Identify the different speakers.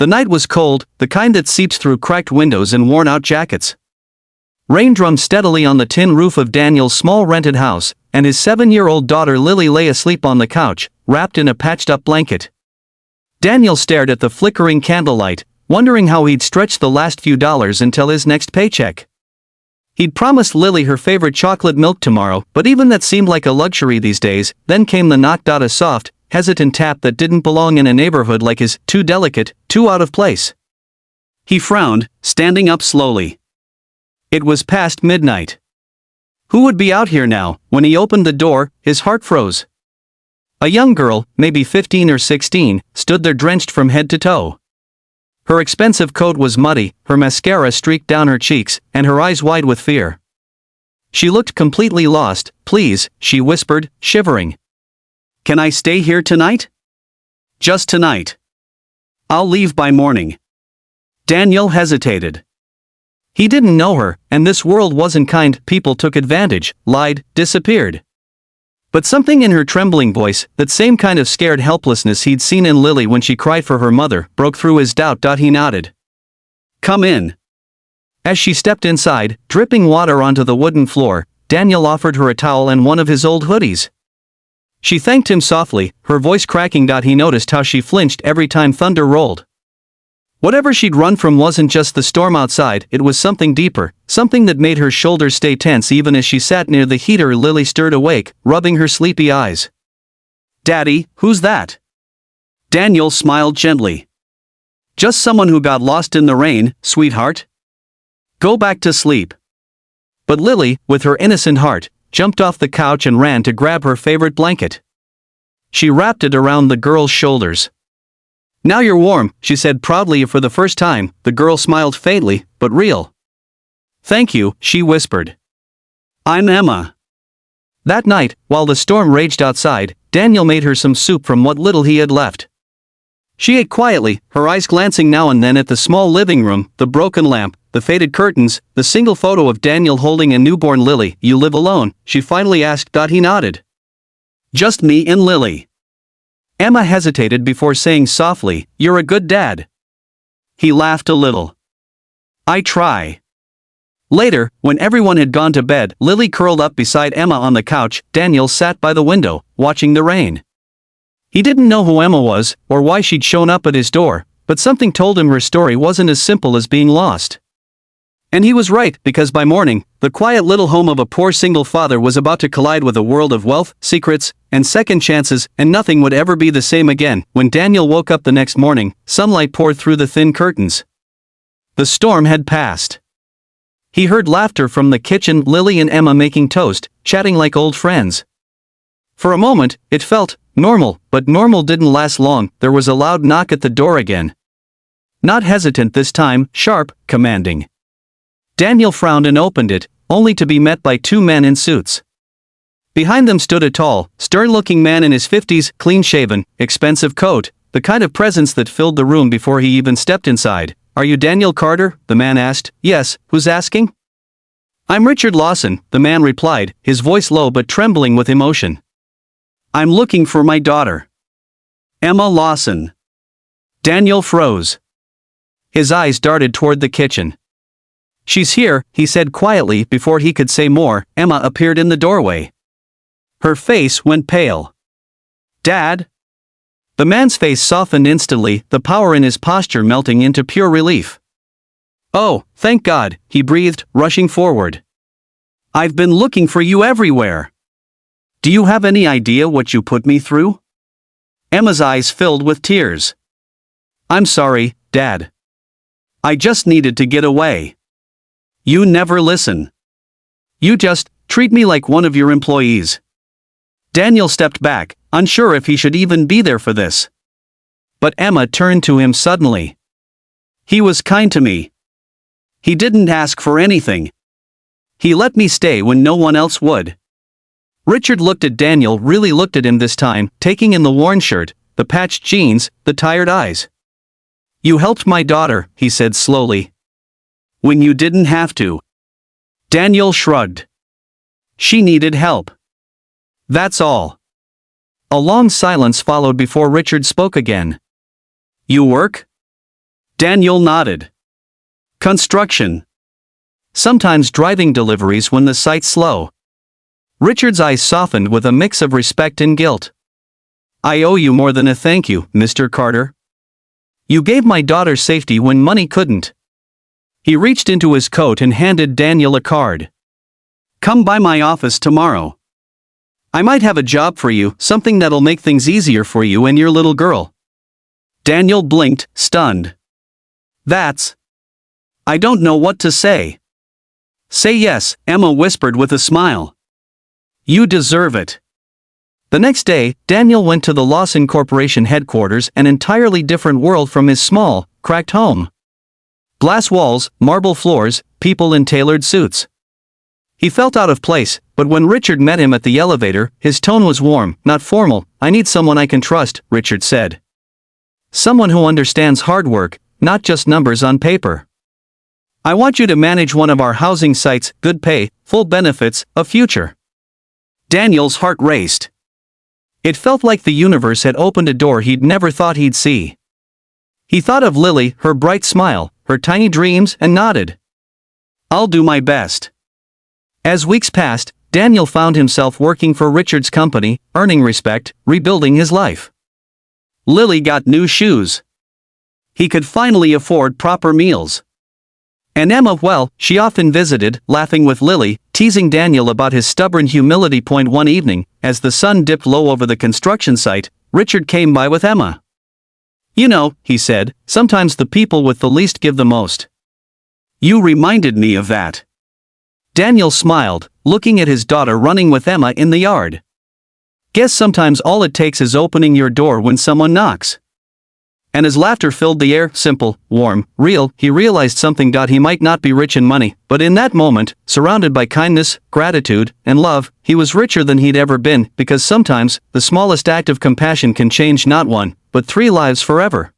Speaker 1: The night was cold, the kind that seeped through cracked windows and worn-out jackets. Rain drummed steadily on the tin roof of Daniel's small rented house, and his 7-year-old daughter Lily lay asleep on the couch, wrapped in a patched-up blanket. Daniel stared at the flickering candlelight, wondering how he'd stretch the last few dollars until his next paycheck. He'd promised Lily her favorite chocolate milk tomorrow, but even that seemed like a luxury these days. Then came the knock. A soft, hesitant tap that didn't belong in a neighborhood like his. Too delicate, too out of place. He frowned, standing up slowly. It was past midnight. Who would be out here now? When he opened the door, his heart froze. A young girl, maybe 15 or 16, stood there drenched from head to toe. Her expensive coat was muddy, her mascara streaked down her cheeks, and her eyes wide with fear. She looked completely lost. Please, she whispered, shivering. Can I stay here tonight? Just tonight. I'll leave by morning. Daniel hesitated. He didn't know her, and this world wasn't kind. People took advantage, lied, disappeared. But something in her trembling voice, that same kind of scared helplessness he'd seen in Lily when she cried for her mother, broke through his doubt. He nodded. Come in. As she stepped inside, dripping water onto the wooden floor, Daniel offered her a towel and one of his old hoodies. She thanked him softly, her voice cracking. He noticed how she flinched every time thunder rolled. Whatever she'd run from wasn't just the storm outside, it was something deeper, something that made her shoulders stay tense even as she sat near the heater. Lily stirred awake, rubbing her sleepy eyes. Daddy, who's that? Daniel smiled gently. Just someone who got lost in the rain, sweetheart. Go back to sleep. But Lily, with her innocent heart, jumped off the couch and ran to grab her favorite blanket. She wrapped it around the girl's shoulders. Now you're warm, she said proudly. For the first time, the girl smiled faintly, but real. Thank you, she whispered. I'm Emma. That night, while the storm raged outside, Daniel made her some soup from what little he had left. She ate quietly, her eyes glancing now and then at the small living room, the broken lamp, the faded curtains, the single photo of Daniel holding a newborn Lily. You live alone? She finally asked. He nodded. Just me and Lily. Emma hesitated before saying softly, You're a good dad. He laughed a little. I try. Later, when everyone had gone to bed, Lily curled up beside Emma on the couch. Daniel sat by the window, watching the rain. He didn't know who Emma was, or why she'd shown up at his door, but something told him her story wasn't as simple as being lost. And he was right, because by morning, the quiet little home of a poor single father was about to collide with a world of wealth, secrets, and second chances, and nothing would ever be the same again. When Daniel woke up the next morning, sunlight poured through the thin curtains. The storm had passed. He heard laughter from the kitchen, Lily and Emma making toast, chatting like old friends. For a moment, it felt normal, but normal didn't last long. There was a loud knock at the door again. Not hesitant this time, sharp, commanding. Daniel frowned and opened it, only to be met by two men in suits. Behind them stood a tall, stern-looking man in his 50s, clean-shaven, expensive coat, the kind of presence that filled the room before he even stepped inside. Are you Daniel Carter? The man asked. Yes, who's asking? I'm Richard Lawson, the man replied, his voice low but trembling with emotion. I'm looking for my daughter. Emma Lawson. Daniel froze. His eyes darted toward the kitchen. She's here, he said quietly. Before he could say more, Emma appeared in the doorway. Her face went pale. Dad? The man's face softened instantly, the power in his posture melting into pure relief. Oh, thank God, he breathed, rushing forward. I've been looking for you everywhere. Do you have any idea what you put me through? Emma's eyes filled with tears. I'm sorry, Dad. I just needed to get away. You never listen. You just treat me like one of your employees. Daniel stepped back, unsure if he should even be there for this. But Emma turned to him suddenly. He was kind to me. He didn't ask for anything. He let me stay when no one else would. Richard looked at Daniel, really looked at him this time, taking in the worn shirt, the patched jeans, the tired eyes. You helped my daughter, he said slowly. When you didn't have to. Daniel shrugged. She needed help. That's all. A long silence followed before Richard spoke again. You work? Daniel nodded. Construction. Sometimes driving deliveries when the site's slow. Richard's eyes softened with a mix of respect and guilt. I owe you more than a thank you, Mr. Carter. You gave my daughter safety when money couldn't. He reached into his coat and handed Daniel a card. Come by my office tomorrow. I might have a job for you, something that'll make things easier for you and your little girl. Daniel blinked, stunned. I don't know what to say. Say yes, Emma whispered with a smile. You deserve it. The next day, Daniel went to the Lawson Corporation headquarters, an entirely different world from his small, cracked home. Glass walls, marble floors, people in tailored suits. He felt out of place, but when Richard met him at the elevator, his tone was warm, not formal. I need someone I can trust, Richard said. Someone who understands hard work, not just numbers on paper. I want you to manage one of our housing sites, good pay, full benefits, a future. Daniel's heart raced. It felt like the universe had opened a door he'd never thought he'd see. He thought of Lily, her bright smile, her tiny dreams, and nodded. I'll do my best. As weeks passed, Daniel found himself working for Richard's company, earning respect, rebuilding his life. Lily got new shoes. He could finally afford proper meals. And Emma, well, she often visited, laughing with Lily, teasing Daniel about his stubborn humility. One evening, as the sun dipped low over the construction site, Richard came by with Emma. You know, he said, sometimes the people with the least give the most. You reminded me of that. Daniel smiled, looking at his daughter running with Emma in the yard. Guess sometimes all it takes is opening your door when someone knocks. And his laughter filled the air, simple, warm, real. He realized something. He might not be rich in money, but in that moment, surrounded by kindness, gratitude, and love, he was richer than he'd ever been, because sometimes, the smallest act of compassion can change not one, but 3 lives forever.